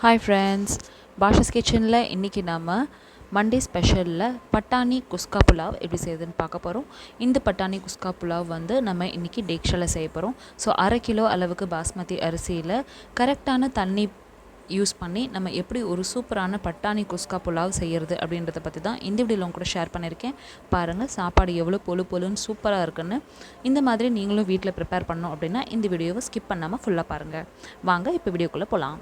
Hi friends, bashaskitchen la இன்னைக்கு நாம Monday ஸ்பெஷல்ல பட்டாணி குஸ்கா புலாவ் எப்படி செய்யுதுன்னு பார்க்க போகிறோம். இந்த பட்டாணி குஸ்கா புலாவ் வந்து நம்ம இன்றைக்கி டேக்ஷாவில் செய்ய போகிறோம். ஸோ 1/2 கிலோ அளவுக்கு பாஸ்மதி அரிசியில் கரெக்டான தண்ணி யூஸ் பண்ணி நம்ம எப்படி ஒரு சூப்பரான பட்டாணி குஸ்கா புலாவ் செய்கிறது அப்படின்றத பற்றி தான் இந்த வீடியோவில் கூட ஷேர் பண்ணியிருக்கேன். பாருங்கள் சாப்பாடு எவ்வளோ பொழுன்னு சூப்பராக இருக்குன்னு. இந்த மாதிரி நீங்களும் வீட்டில் ப்ரிப்பேர் பண்ணோம் அப்படின்னா இந்த வீடியோவை ஸ்கிப் பண்ணாமல் ஃபுல்லாக பாருங்கள். வாங்க இப்போ வீடியோக்குள்ளே போகலாம்.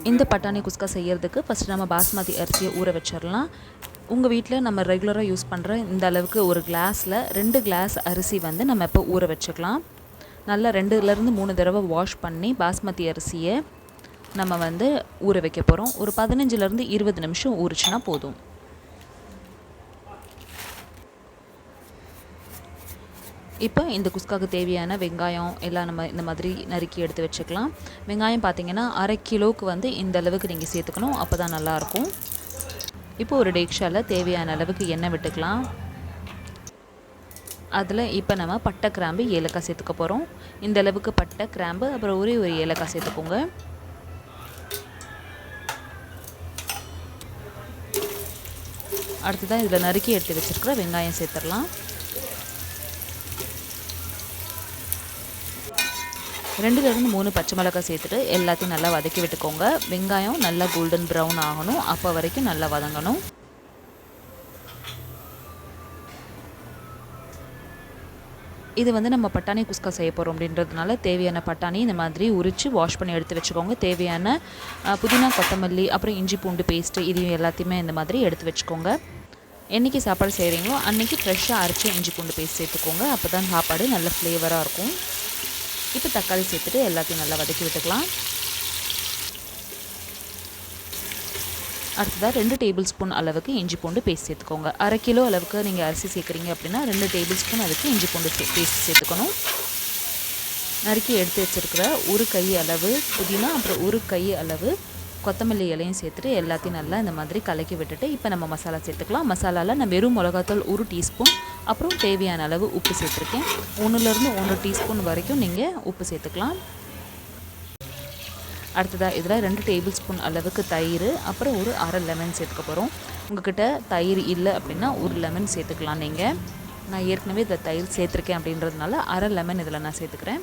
இந்த பட்டாணி குஸ்கா செய்கிறதுக்கு ஃபஸ்ட்டு நம்ம பாஸ்மதி அரிசியை ஊற வச்சிடலாம். உங்கள் வீட்டில் நம்ம ரெகுலராக யூஸ் பண்ணுற இந்த அளவுக்கு ஒரு கிளாஸில் 2 கிளாஸ் அரிசி வந்து நம்ம இப்போ ஊற வச்சுக்கலாம். நல்லா 2லேருந்து 3 தடவை வாஷ் பண்ணி பாஸ்மதி அரிசியை நம்ம வந்து ஊற வைக்க போகிறோம். ஒரு 15லேருந்து 20 நிமிஷம் ஊறிச்சுன்னா போதும். இப்போ இந்த குஸ்காவுக்கு தேவையான வெங்காயம் எல்லாம் நம்ம இந்த மாதிரி நறுக்கி எடுத்து வச்சுக்கலாம். வெங்காயம் பார்த்திங்கன்னா 1/2 கிலோவுக்கு வந்து இந்த அளவுக்கு நீங்கள் சேர்த்துக்கணும், அப்போ தான் நல்லாயிருக்கும். இப்போ ஒரு டேக்ஷாவில் தேவையான அளவுக்கு எண்ணெய் விட்டுக்கலாம். அதில் இப்போ நம்ம பட்டை கிராம்பு ஏலக்காய் சேர்த்துக்க போகிறோம். இந்த அளவுக்கு பட்டை கிராம்பு அப்புறம் ஒரே ஒரு ஏலக்காய் சேர்த்துக்கோங்க. அடுத்ததான் இதில் நறுக்கி எடுத்து வச்சுருக்கிற வெங்காயம் சேர்த்துடலாம். 2லேருந்து 3 பச்சை மிளகாய் சேர்த்துட்டு எல்லாத்தையும் நல்லா வதக்கி விட்டுக்கோங்க. வெங்காயம் நல்லா கோல்டன் ப்ரௌன் ஆகணும், அப்போ வரைக்கும் நல்லா வதங்கணும். இது வந்து நம்ம பட்டாணி குஸ்கா செய்ய போகிறோம் அப்படின்றதுனால தேவையான பட்டாணி இந்த மாதிரி உரித்து வாஷ் பண்ணி எடுத்து வச்சுக்கோங்க. தேவையான புதினா கொத்தமல்லி அப்புறம் இஞ்சி பூண்டு பேஸ்ட்டு இதையும் எல்லாத்தையுமே இந்த மாதிரி எடுத்து வச்சுக்கோங்க. என்றைக்கு சாப்பாடு செய்கிறீங்களோ அன்றைக்கி ஃப்ரெஷ்ஷாக அரைச்சி இஞ்சி பூண்டு பேஸ்ட் சேர்த்துக்கோங்க. அப்போ தான் சாப்பாடு நல்ல ஃப்ளேவராக இருக்கும். இப்போ தக்காளி சேர்த்துட்டு எல்லாத்தையும் நல்லா வதக்கி விட்டுக்கலாம். அடுத்ததாக 2 டேபிள் ஸ்பூன் அளவுக்கு இஞ்சி பூண்டு பேஸ்ட் சேர்த்துக்கோங்க. 1/2 கிலோ அளவுக்கு நீங்கள் அரிசி சேர்க்குறீங்க அப்படின்னா 2 டேபிள் ஸ்பூன் அதுக்கு இஞ்சி பூண்டு பேஸ்ட் சேர்த்துக்கணும். நறுக்கி எடுத்து வச்சுருக்கிற ஒரு கை அளவு புதினா அப்புறம் ஒரு கை அளவு கொத்தமல்லி இலையும் சேர்த்துட்டு எல்லாத்தையும் நல்லா இந்த மாதிரி கலக்கி விட்டுட்டு இப்போ நம்ம மசாலா சேர்த்துக்கலாம். மசாலாவில் நான் வெறும் மிளகாத்தூள் 1 டீஸ்பூன் அப்புறம் தேவையான அளவு உப்பு சேர்த்துருக்கேன். 1லேருந்து 1 டீஸ்பூன் வரைக்கும் நீங்கள் உப்பு சேர்த்துக்கலாம். அடுத்ததாக இதில் 2 டேபிள் ஸ்பூன் அளவுக்கு தயிர் அப்புறம் ஒரு 1/2 லெமன் சேர்த்துக்க போகிறோம். உங்கள்கிட்ட தயிர் இல்லை அப்படின்னா 1 லெமன் சேர்த்துக்கலாம். நீங்கள் நான் ஏற்கனவே இதில் தயிர் சேர்த்துருக்கேன் அப்படின்றதுனால 1/2 லெமன் இதில் நான் சேர்த்துக்கிறேன்.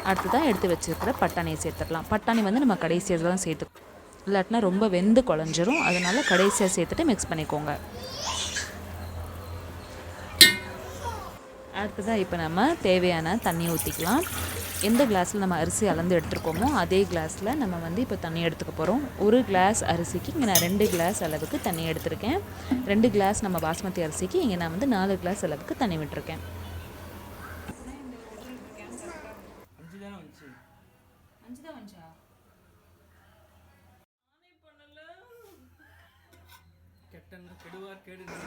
அடுத்ததான் எடுத்து வச்சுருக்கிற பட்டாணியை சேர்த்துக்கலாம். பட்டாணி வந்து நம்ம கடைசியாக தான் சேர்த்துக்கணும், இல்லாட்டினா ரொம்ப வெந்து குழஞ்சிரும். அதனால் கடைசியாக சேர்த்துட்டு மிக்ஸ் பண்ணிக்கோங்க. அடுத்ததாக இப்போ நம்ம தேவையான தண்ணி ஊற்றிக்கலாம். எந்த கிளாஸில் நம்ம அரிசி அளந்து எடுத்துருக்கோமோ அதே கிளாஸில் நம்ம வந்து இப்போ தண்ணி எடுத்துக்க போகிறோம். ஒரு கிளாஸ் அரிசிக்கு இங்கே நான் 2 கிளாஸ் அளவுக்கு தண்ணி எடுத்திருக்கேன். 2 கிளாஸ் நம்ம பாஸ்மதி அரிசிக்கு இங்கே நான் வந்து 4 கிளாஸ் அளவுக்கு தண்ணி விட்டுருக்கேன்.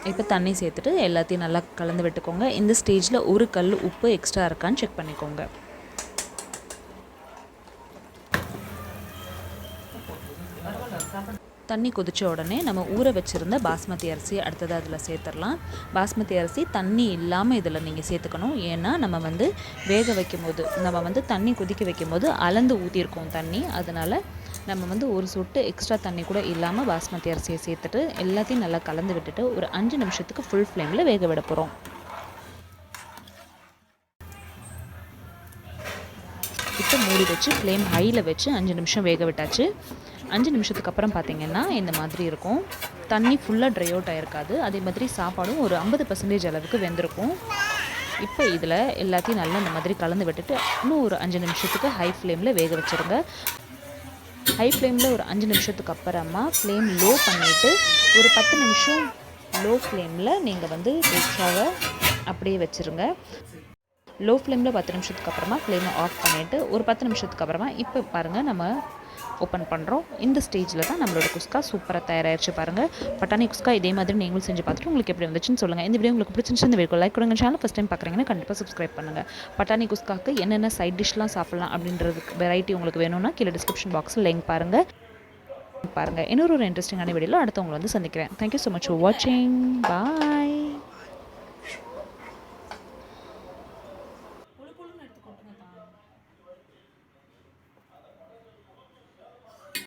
இப்போ தண்ணி சேர்த்துட்டு எல்லாத்தையும் நல்லா கலந்து விட்டுக்கோங்க. இந்த ஸ்டேஜில் ஒரு கல் உப்பு எக்ஸ்ட்ரா இருக்கான்னு செக் பண்ணிக்கோங்க. தண்ணி கொதித்த உடனே நம்ம ஊற வச்சுருந்த பாஸ்மதி அரிசி அடுத்தது அதில் சேர்த்துடலாம். பாஸ்மதி அரிசி தண்ணி இல்லாமல் இதில் நீங்கள் சேர்த்துக்கணும். ஏன்னா நம்ம வந்து வேக வைக்கும் போது நம்ம வந்து தண்ணி கொதிக்க வைக்கும் போது அளந்து ஊற்றிருக்கோம் தண்ணி. அதனால் நம்ம வந்து ஒரு சொட்டு எக்ஸ்ட்ரா தண்ணி கூட இல்லாமல் பாஸ்மதி அரிசியை சேர்த்துட்டு எல்லாத்தையும் நல்லா கலந்து விட்டுட்டு ஒரு 5 நிமிஷத்துக்கு ஃபுல் ஃப்ளேமில் வேக விட போகிறோம். இப்போ மூடி வச்சு ஃப்ளேம் ஹையில் வச்சு 5 நிமிஷம் வேக விட்டாச்சு. 5 நிமிஷத்துக்கு அப்புறம் பார்த்திங்கன்னா இந்த மாதிரி இருக்கும். தண்ணி ஃபுல்லாக ட்ரை அவுட் ஆகிருக்காது. அதே மாதிரி சாப்பாடும் ஒரு 50% அளவுக்கு வெந்திருக்கும். இப்போ இதில் எல்லாத்தையும் நல்லா இந்த மாதிரி கலந்து விட்டுட்டு இன்னும் ஒரு 5 நிமிஷத்துக்கு ஹை ஃப்ளேமில் வேக வச்சுருங்க. ஹை ஃப்ளேமில் ஒரு 5 நிமிஷத்துக்கு அப்புறமா ஃப்ளேம் லோ பண்ணிவிட்டு ஒரு 10 நிமிஷம் லோ ஃப்ளேமில் நீங்கள் வந்து டேக்ஷாவை அப்படியே வச்சுருங்க. லோ ஃப்ளேமில் 10 நிமிஷத்துக்கு அப்புறமா ஃப்ளேமை ஆஃப் பண்ணிவிட்டு ஒரு 10 நிமிஷத்துக்கு அப்புறமா இப்போ பாருங்கள் நம்ம ஓப்பன் பண்ணுறோம். இந்த ஸ்டேஜில் தான் நம்மளோட குஸ்கா சூப்பராக தயாராகிடுச்சு. பாருங்கள், பட்டாணி குஸ்கா இதே மாதிரி நீங்களும் செஞ்சு பார்த்துட்டு உங்களுக்கு எப்படி வந்துச்சுன்னு சொல்லுங்கள். இந்த வீடியோ உங்களுக்கு பிடிச்சிருந்துச்சு இந்த வீடியோ லைக் கொடுங்க. சேனல் ஃபஸ்ட் டைம் பார்க்குறீங்கன்னா கண்டிப்பாக சப்ஸ்கிரைப் பண்ணுங்கள். பட்டாணி குஸ்காக்கு என்னென்ன சைட் டிஷ்லாம் சாப்பிட்லாம் அப்படின்றதுக்கு வெரைட்டி உங்களுக்கு வேணும்னா கீழே டிஸ்கிரிப்ஷன் பாக்ஸில் லிங்க் பாருங்கள். பாருங்கள். இன்னொரு இன்ட்ரெஸ்டிங்கான வீடியோவில் அடுத்தவங்களை வந்து சந்திக்கிறேன். தேங்க்யூ ஸோ மச் ஃபார் வாட்சிங். பாய்.